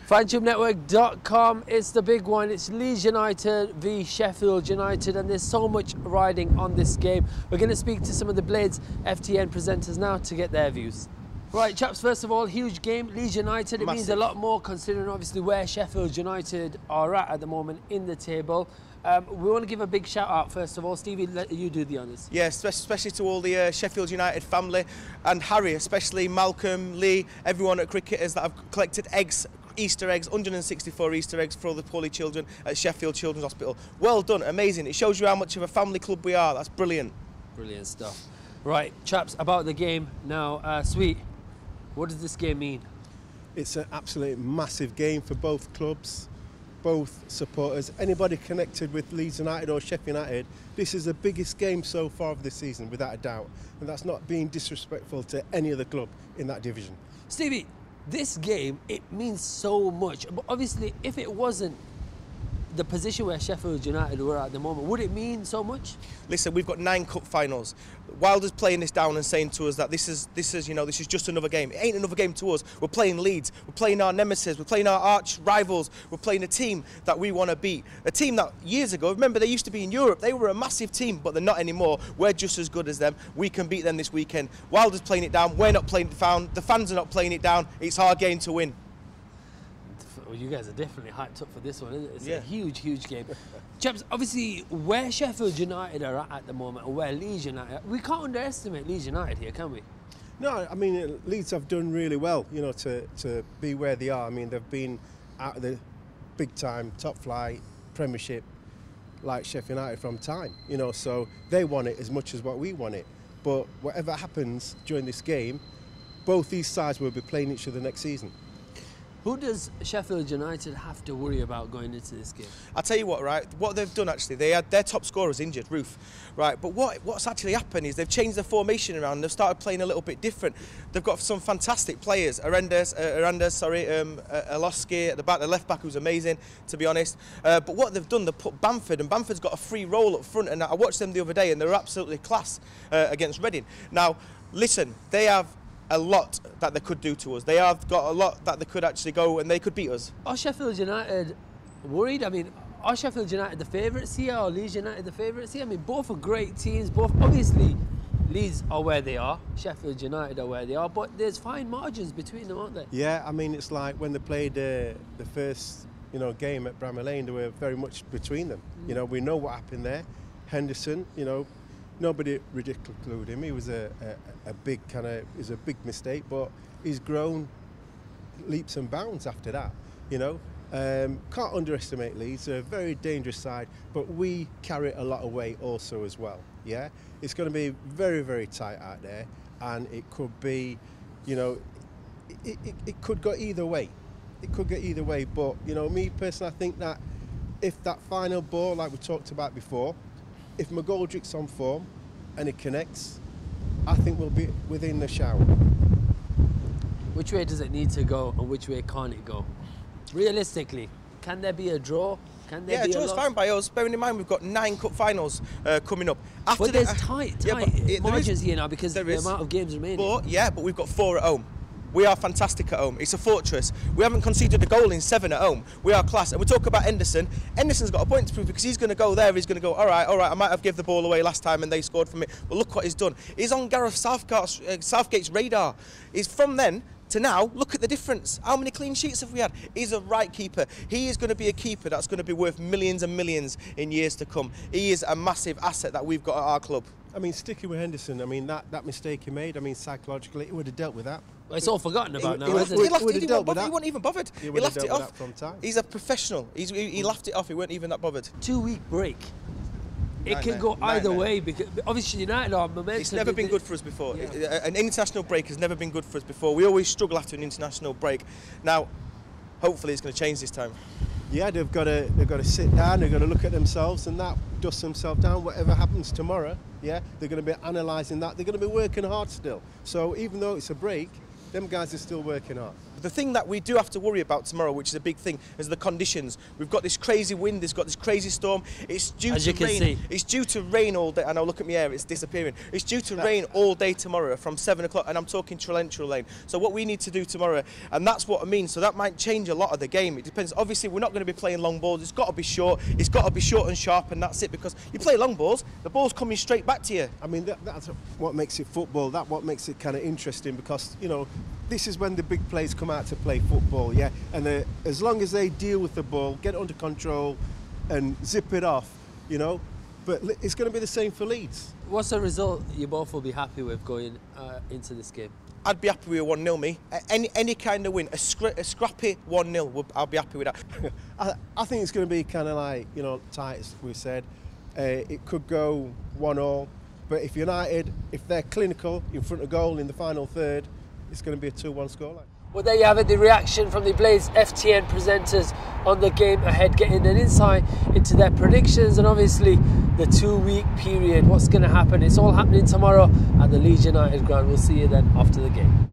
FanTubeNetwork.com, it's the big one. It's Leeds United v Sheffield United, and there's so much riding on this game. We're going to speak to some of the Blades FTN presenters now to get their views. Right, chaps, first of all, huge game. Leeds United, it means a lot more considering obviously where Sheffield United are at the moment in the table. We want to give a big shout out first of all. Stevie, let you do the honours. Yes, especially to all the Sheffield United family, and Harry, especially Malcolm, Lee, everyone at cricketers that have collected eggs, Easter eggs, 164 Easter eggs for all the poorly children at Sheffield Children's Hospital. Well done, amazing. It shows you how much of a family club we are. That's brilliant. Brilliant stuff. Right, chaps, about the game now. Sweet, what does this game mean? It's an absolute massive game for both clubs, both supporters, anybody connected with Leeds United or Sheffield United. This is the biggest game so far of this season, without a doubt. And that's not being disrespectful to any other club in that division. Stevie, this game, it means so much. But obviously, if it wasn't the position where Sheffield United were at the moment, would it mean so much? Listen, we've got 9 cup finals. Wilder's playing this down and saying to us that this is just another game. It ain't another game to us. We're playing Leeds. We're playing our nemesis. We're playing our arch rivals. We're playing a team that we want to beat. A team that years ago, remember, they used to be in Europe. They were a massive team, but they're not anymore. We're just as good as them. We can beat them this weekend. Wilder's playing it down. We're not playing it down. The fans are not playing it down. It's our game to win. Well, you guys are definitely hyped up for this one, isn't it? It's a huge, huge game. Chaps, obviously, where Sheffield United are at the moment, and where Leeds United are, we can't underestimate Leeds United here, can we? No, I mean, Leeds have done really well, you know, to be where they are. I mean, they've been out of the big-time, top-flight Premiership like Sheffield United from time, you know, so they want it as much as what we want it. But whatever happens during this game, both these sides will be playing each other next season. Who does Sheffield United have to worry about going into this game? I'll tell you what, right, what they've done actually, they had their top scorers injured, Roof, right, but what's actually happened is they've changed their formation around, they've started playing a little bit different. They've got some fantastic players, Arandas, Aloski at the back, the left back who's amazing, to be honest, but what they've done, they've put Bamford, and Bamford's got a free role up front, and I watched them the other day and they're absolutely class against Reading. Now, listen, they have a lot that they could do to us. They have got a lot that they could actually go and they could beat us. Are Sheffield United worried? I mean, are Sheffield United the favourites here, or Leeds United the favourites here? I mean, both are great teams. Both, obviously, Leeds are where they are, Sheffield United are where they are, but there's fine margins between them, aren't there? Yeah, I mean, it's like when they played the first, you know, game at Bramall Lane, they were very much between them. You know, we know what happened there. Henderson, you know, nobody ridiculed him. He was a big a big mistake, but he's grown leaps and bounds after that. You know, can't underestimate Leeds. They're a very dangerous side, but we carry a lot of weight also as well. Yeah, it's going to be very, very tight out there, and it could be, you know, it could go either way. It could go either way, but you know, me personally, I think that if that final ball, like we talked about before, if McGoldrick's on form and it connects, I think we'll be within the shout. Which way does it need to go and which way can't it go? Realistically, can there be a draw? Can there be a draw's fine by us. Bearing in mind we've got 9 cup finals coming up. But there's tight margins here now because of the amount of games remaining. But we've got 4 at home. We are fantastic at home. It's a fortress. We haven't conceded a goal in 7 at home. We are class. And we talk about Henderson. Henderson's got a point to prove because he's going to go there. He's going to go, all right, I might have given the ball away last time and they scored from it. But look what he's done. He's on Gareth Southgate's radar. He's from then to now, look at the difference. How many clean sheets have we had? He's a right keeper. He is going to be a keeper that's going to be worth millions and millions in years to come. He is a massive asset that we've got at our club. I mean, sticking with Henderson, I mean, that mistake he made, I mean, psychologically, he would have dealt with that. Well, it's all forgotten about now, isn't it? He wasn't even bothered. He laughed it off. From time. He's a professional. He laughed it off. He weren't even that bothered. 2-week break. It can go either way because obviously United are momentum. It's never been good for us before. Yeah. An international break has never been good for us before. We always struggle after an international break. Now, hopefully, it's going to change this time. Yeah, they've got to sit down. They've got to look at themselves and dust themselves down. Whatever happens tomorrow, yeah, they're going to be analysing that. They're going to be working hard still. So even though it's a break, them guys are still working hard. The thing that we do have to worry about tomorrow, which is a big thing, is the conditions. We've got this crazy wind, it's got this crazy storm. It's due to rain. It's due to rain all day. I know, look at me here, it's disappearing. It's due to rain all day tomorrow from 7 o'clock, and I'm talking torrential rain. So what we need to do tomorrow, and that's what I mean, so that might change a lot of the game. It depends. Obviously, we're not going to be playing long balls. It's got to be short. It's got to be short and sharp, and that's it. Because you play long balls, the ball's coming straight back to you. I mean, that's what makes it football. That's what makes it kind of interesting, because, you know, this is when the big players come out to play football, yeah? And as long as they deal with the ball, get it under control and zip it off, you know, but it's going to be the same for Leeds. What's the result you both will be happy with going into this game? I'd be happy with a 1-0, me. Any kind of win, a scrappy 1-0, I'll be happy with that. I think it's going to be kind of like, you know, tight, as we said. It could go 1-1, but if United, if they're clinical in front of goal in the final third, it's going to be a 2-1 scoreline. Well, there you have it, the reaction from the Blades FTN presenters on the game ahead, getting an insight into their predictions and obviously the 2-week period, what's going to happen. It's all happening tomorrow at the Leeds United ground. We'll see you then after the game.